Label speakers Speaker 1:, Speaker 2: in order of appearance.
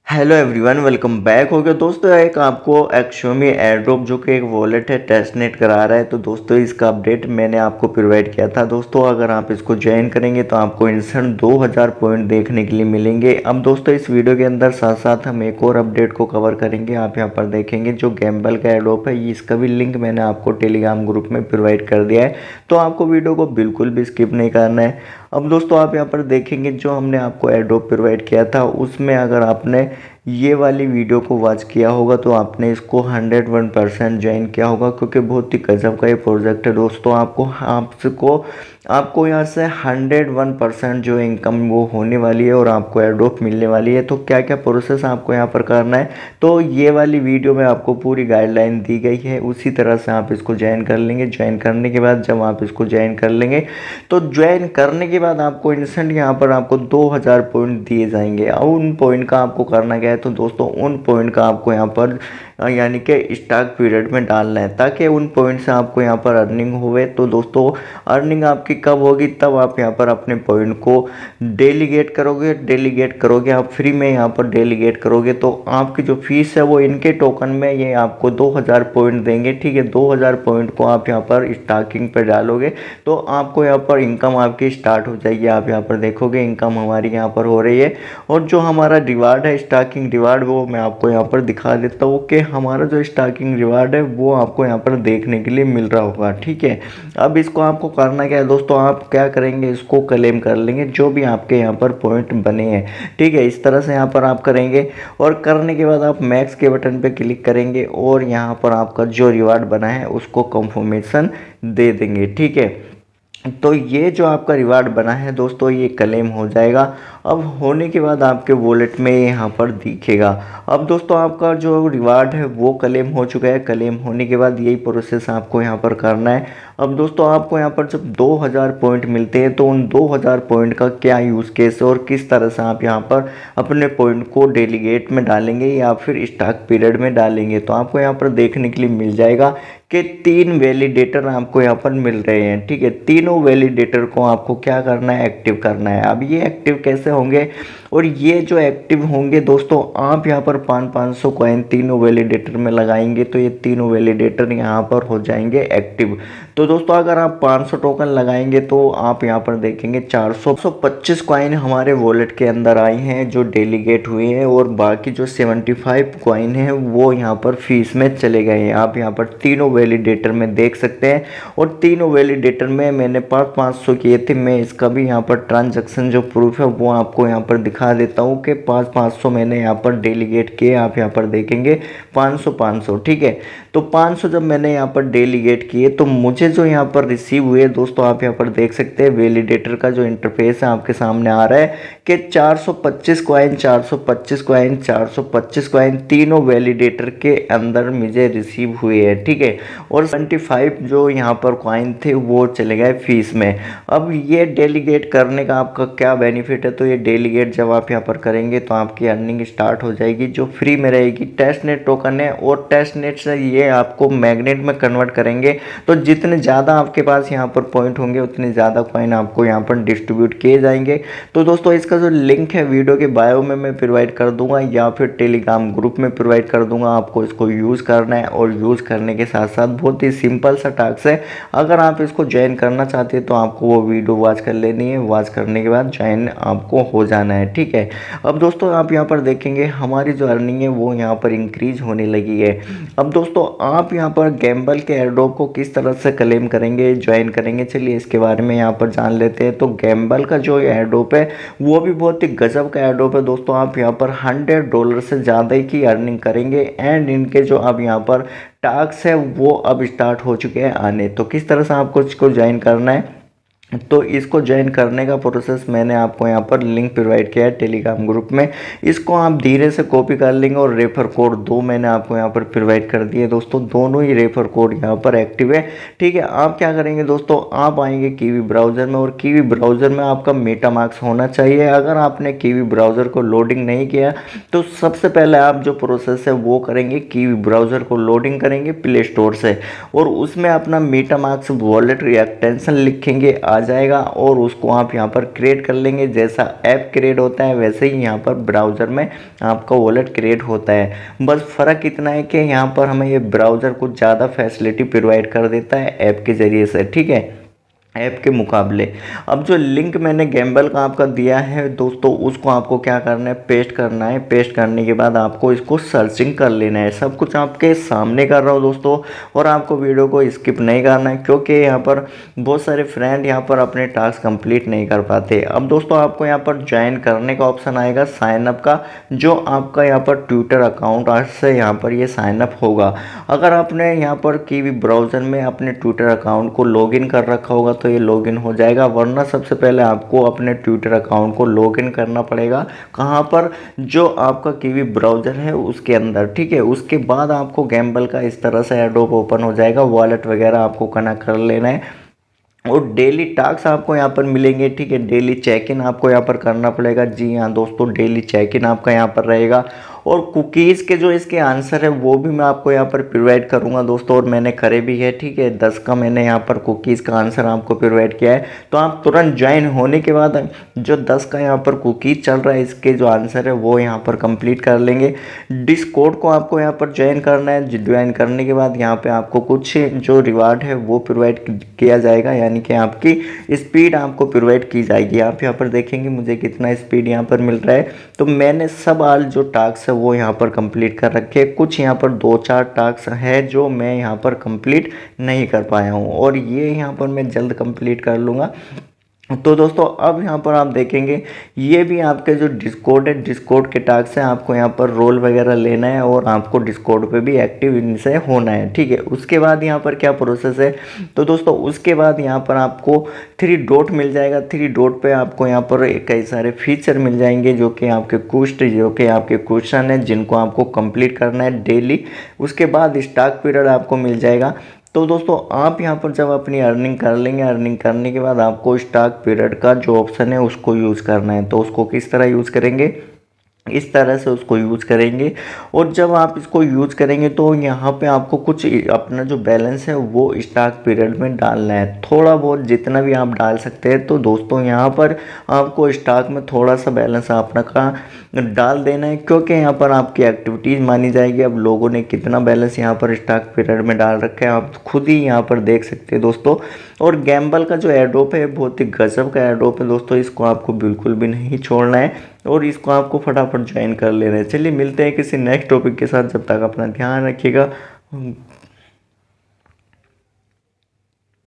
Speaker 1: Hello everyone, welcome back हो गया दोस्तों। एक आपको एक्शोमी एयरड्रॉप जो कि एक वॉलेट है टेस्टनेट करा रहा है। तो दोस्तों इसका अपडेट मैंने आपको प्रोवाइड किया था। दोस्तों अगर आप इसको ज्वाइन करेंगे तो आपको इंस्टेंट 2000 पॉइंट देखने के लिए मिलेंगे। अब दोस्तों इस वीडियो के अंदर साथ साथ हम एक और अपडेट को कवर करेंगे। आप यहाँ पर देखेंगे जो गैम्बल का एयरड्रॉप है, इसका भी लिंक मैंने आपको टेलीग्राम ग्रुप में प्रोवाइड कर दिया है, तो आपको वीडियो को बिल्कुल भी स्किप नहीं करना है। अब दोस्तों आप यहाँ पर देखेंगे जो हमने आपको एयरड्रॉप प्रोवाइड किया था, उसमें अगर आपने ये वाली वीडियो को वॉच किया होगा तो आपने इसको 101% ज्वाइन किया होगा, क्योंकि बहुत ही गजब का ये प्रोजेक्ट है दोस्तों। आपको यहाँ से 101% जो इनकम वो होने वाली है और आपको एयरड्रॉप मिलने वाली है। तो क्या क्या प्रोसेस आपको यहाँ पर करना है, तो ये वाली वीडियो में आपको पूरी गाइडलाइन दी गई है, उसी तरह से आप इसको ज्वाइन कर लेंगे। ज्वाइन करने के बाद जब आप इसको ज्वाइन कर लेंगे तो ज्वाइन करने के बाद आपको इंस्टेंट यहाँ पर आपको 2000 पॉइंट दिए जाएंगे। और उन पॉइंट का आपको करना क्या है, तो दोस्तों उन पॉइंट का आपको यहाँ पर यानी कि स्टॉक पीरियड में डालना है, ताकि उन पॉइंट से आपको यहाँ पर अर्निंग होवे। तो दोस्तों अर्निंग आपकी कब होगी, तब आप यहाँ पर अपने पॉइंट को डेलीगेट करोगे आप फ्री में यहाँ पर डेलीगेट करोगे, तो आपकी जो फीस है वो इनके टोकन में ये आपको 2000 पॉइंट देंगे। ठीक है, 2000 पॉइंट को आप यहाँ पर स्टॉकिंग पर डालोगे तो आपको यहाँ पर इनकम आपकी स्टार्ट हो जाएगी। आप यहाँ पर देखोगे इनकम हमारी यहाँ पर हो रही है। और जो हमारा रिवार्ड है, स्टॉकिंग रिवार्ड, वो मैं आपको यहाँ पर दिखा देता हूँ कि हमारा जो स्टॉकिंग रिवार्ड है वो आपको यहाँ पर देखने के लिए मिल रहा होगा। ठीक है, अब इसको आपको करना क्या है दोस्तों, आप क्या करेंगे, इसको क्लेम कर लेंगे जो भी आपके यहाँ पर पॉइंट बने हैं। ठीक है, इस तरह से यहाँ पर आप करेंगे और करने के बाद आप मैक्स के बटन पे क्लिक करेंगे और यहाँ पर आपका जो रिवार्ड बना है उसको कंफर्मेशन दे देंगे। ठीक है, तो ये जो आपका रिवार्ड बना है दोस्तों ये क्लेम हो जाएगा। अब होने के बाद आपके वॉलेट में यहाँ पर दिखेगा। अब दोस्तों आपका जो रिवार्ड है वो क्लेम हो चुका है। क्लेम होने के बाद यही प्रोसेस आपको यहाँ पर करना है। अब दोस्तों आपको यहाँ पर जब 2000 पॉइंट मिलते हैं तो उन 2000 पॉइंट का क्या यूज़ केस है और किस तरह से आप यहाँ पर अपने पॉइंट को डेलीगेट में डालेंगे या फिर स्टॉक पीरियड में डालेंगे, तो आपको यहाँ पर देखने के लिए मिल जाएगा कि 3 वैलिडेटर आपको यहाँ पर मिल रहे हैं। ठीक है, तीनों वैलिडेटर को आपको क्या करना है, एक्टिव करना है। अब ये एक्टिव कैसे होंगे, और ये जो एक्टिव होंगे दोस्तों, आप यहाँ पर 500 कॉइन तीनों वैलिडेटर में लगाएंगे तो ये तीनों वैलिडेटर यहाँ पर हो जाएंगे एक्टिव। तो दोस्तों अगर आप 500 टोकन लगाएंगे तो आप यहाँ पर देखेंगे 425 कॉइन हमारे वॉलेट के अंदर आए हैं जो डेलीगेट हुए हैं, और बाकी जो 75 कॉइन है वो यहाँ पर फीस में चले गए हैं। आप यहाँ पर तीनों वैलिडेटर में देख सकते हैं, और तीनों वैलिडेटर में मैंने 500 किए थे। मैं इसका भी यहाँ पर ट्रांजैक्शन जो प्रूफ है वो आपको यहाँ पर दिखा देता हूँ कि 500 मैंने यहाँ पर डेलीगेट किए। आप यहाँ पर देखेंगे 500। ठीक है, तो 500 जब मैंने यहाँ पर डेलीगेट किए तो मुझे जो यहाँ पर रिसीव हुए दोस्तों, आप यहाँ पर देख सकते हैं वैलिडेटर का जो इंटरफेस है आपके सामने आ रहा है कि 425 कॉइन 425 कॉइन 425 कॉइन तीनों वैलिडेटर के अंदर मुझे रिसीव हुए हैं। ठीक है, और 25 जो यहाँ पर कॉइन थे वो चले गए फीस में। अब ये डेलीगेट करने का आपका क्या बेनिफिट है, तो ये डेलीगेट जब आप यहाँ पर करेंगे तो आपकी अर्निंग स्टार्ट हो जाएगी जो फ्री में रहेगी। टेस्टनेट टोकन है और टेस्टनेट से ये आपको मैग्नेट में कन्वर्ट करेंगे, तो जितने ज़्यादा आपके पास यहाँ पर पॉइंट होंगे उतने ज़्यादा कॉइन आपको यहाँ पर डिस्ट्रीब्यूट किए जाएंगे। तो दोस्तों इसका जो लिंक है वीडियो के बायो में मैं प्रोवाइड कर दूंगा या फिर टेलीग्राम ग्रुप में प्रोवाइड कर दूंगा। आपको इसको यूज़ करना है और यूज़ करने के साथ साथ बहुत ही सिंपल सा टास्क है। अगर आप इसको ज्वाइन करना चाहते हैं तो आपको वो वीडियो वॉच कर लेनी है, वॉच करने के बाद ज्वाइन आपको हो जाना है। ठीक है, अब दोस्तों आप यहाँ पर देखेंगे हमारी जो अर्निंग है वो यहाँ पर इंक्रीज होने लगी है। अब दोस्तों आप यहाँ पर गैम्बल के एयरड्रॉप को किस तरह से क्लेम करेंगे, ज्वाइन करेंगे, चलिए इसके बारे में यहाँ पर जान लेते हैं। तो गैम्बल का जो एयरड्रॉप है वो भी बहुत ही गजब का एयरड्रॉप है दोस्तों। आप यहाँ पर $100 से ज़्यादा की अर्निंग करेंगे, एंड इनके जो अब यहाँ पर टास्क है वो अब स्टार्ट हो चुके हैं आने। तो किस तरह से आपको इसको ज्वाइन करना है, तो इसको ज्वाइन करने का प्रोसेस मैंने आपको यहाँ पर लिंक प्रोवाइड किया है टेलीग्राम ग्रुप में। इसको आप धीरे से कॉपी कर लेंगे, और रेफर कोड 2 मैंने आपको यहाँ पर प्रोवाइड कर दिए दोस्तों। दोनों ही रेफर कोड यहाँ पर एक्टिव है। ठीक है, आप क्या करेंगे दोस्तों, आप आएंगे कीवी ब्राउज़र में, और कीवी ब्राउज़र में आपका मेटामास्क होना चाहिए। अगर आपने कीवी ब्राउज़र को लोडिंग नहीं किया तो सबसे पहले आप जो प्रोसेस है वो करेंगे, कीवी ब्राउज़र को लोडिंग करेंगे प्ले स्टोर से, और उसमें अपना मेटामास्क वॉलेट एक्सटेंशन लिखेंगे आ जाएगा और उसको आप यहाँ पर क्रिएट कर लेंगे। जैसा ऐप क्रिएट होता है वैसे ही यहाँ पर ब्राउज़र में आपका वॉलेट क्रिएट होता है। बस फ़र्क इतना है कि यहाँ पर हमें ये ब्राउज़र कुछ ज़्यादा फैसिलिटी प्रोवाइड कर देता है ऐप के ज़रिए से, ठीक है, ऐप के मुकाबले। अब जो लिंक मैंने गैम्बल का आपका दिया है दोस्तों, उसको आपको क्या करना है, पेस्ट करना है। पेस्ट करने के बाद आपको इसको सर्चिंग कर लेना है। सब कुछ आपके सामने कर रहा हूँ दोस्तों, और आपको वीडियो को स्किप नहीं करना है, क्योंकि यहाँ पर बहुत सारे फ्रेंड यहाँ पर अपने टास्क कंप्लीट नहीं कर पाते। अब दोस्तों आपको यहाँ पर ज्वाइन करने का ऑप्शन आएगा साइनअप का, जो आपका यहाँ पर ट्विटर अकाउंट आज से यहाँ पर ये साइनअप होगा। अगर आपने यहाँ पर कीवी ब्राउज़र में अपने ट्विटर अकाउंट को लॉगिन कर रखा होगा तो ये लॉगिन हो जाएगा, वरना सबसे पहले आपको अपने ट्विटर अकाउंट को लॉगिन करना पड़ेगा। कहाँ पर, जो आपका कीवी ब्राउज़र है उसके अंदर, ठीक है। उसके बाद आपको गैम्बल का इस तरह से एडोब ओपन हो जाएगा, वॉलेट वगैरह आपको कनेक्ट कर लेना है और डेली टास्क आपको यहाँ पर मिलेंगे, ठीक है। डेली चेक इन आपको यहाँ पर करना पड़ेगा। जी हाँ दोस्तों, डेली चेक इन आपका यहाँ पर रहेगा। और कुकीज़ के जो इसके आंसर है वो भी मैं आपको यहाँ पर प्रोवाइड करूँगा दोस्तों, और मैंने करे भी है, ठीक है। 10 का मैंने यहाँ पर कुकीज़ का आंसर आपको प्रोवाइड किया है। तो आप तुरंत ज्वाइन होने के बाद जो 10 का यहाँ पर कुकीज़ चल रहा है, इसके जो आंसर है वो यहाँ पर कंप्लीट कर लेंगे। डिस्कॉर्ड को आपको यहाँ पर ज्वाइन करना है। ज्वाइन करने के बाद यहाँ पर आपको कुछ जो रिवार्ड है वो प्रोवाइड किया जाएगा, यानी कि आपकी स्पीड आपको प्रोवाइड की जाएगी। आप यहाँ पर देखेंगे मुझे कितना स्पीड यहाँ पर मिल रहा है। तो मैंने सब आल जो टास्क है वो यहाँ पर कंप्लीट कर रखे। कुछ यहाँ पर 2-4 टास्क है जो मैं यहाँ पर कंप्लीट नहीं कर पाया हूँ, और ये यहाँ पर मैं जल्द कंप्लीट कर लूँगा। तो दोस्तों अब यहाँ पर आप देखेंगे ये भी आपके जो डिस्कॉर्ड है, डिस्कॉर्ड के टास्क से आपको यहाँ पर रोल वगैरह लेना है और आपको डिस्कॉर्ड पे भी एक्टिव इनसे होना है, ठीक है। उसके बाद यहाँ पर क्या प्रोसेस है, तो दोस्तों उसके बाद यहाँ पर आपको 3 डॉट मिल जाएगा। 3 डॉट पे आपको यहाँ पर कई सारे फीचर मिल जाएंगे, जो कि आपके क्वेश्चन है जिनको आपको कंप्लीट करना है डेली। उसके बाद स्टॉक पीरियड आपको मिल जाएगा। तो दोस्तों आप यहाँ पर जब अपनी अर्निंग कर लेंगे, अर्निंग करने के बाद आपको स्टॉक पीरियड का जो ऑप्शन है उसको यूज़ करना है। तो उसको किस तरह यूज़ करेंगे, इस तरह से उसको यूज़ करेंगे। और जब आप इसको यूज़ करेंगे तो यहाँ पे आपको कुछ अपना जो बैलेंस है वो स्टॉक पीरियड में डालना है, थोड़ा बहुत जितना भी आप डाल सकते हैं। तो दोस्तों यहाँ पर आपको स्टॉक में थोड़ा सा बैलेंस अपना का डाल देना है, क्योंकि यहाँ पर आपकी एक्टिविटीज़ मानी जाएगी। अब लोगों ने कितना बैलेंस यहाँ पर स्टॉक पीरियड में डाल रखा है आप खुद ही यहाँ पर देख सकते हैं दोस्तों। और गैम्बल का जो एडोप है बहुत ही गजब का एडोप है दोस्तों, इसको आपको बिल्कुल भी नहीं छोड़ना है और इसको आपको फटाफट ज्वाइन कर लेना है। चलिए मिलते हैं किसी नेक्स्ट टॉपिक के साथ, जब तक अपना ध्यान रखिएगा।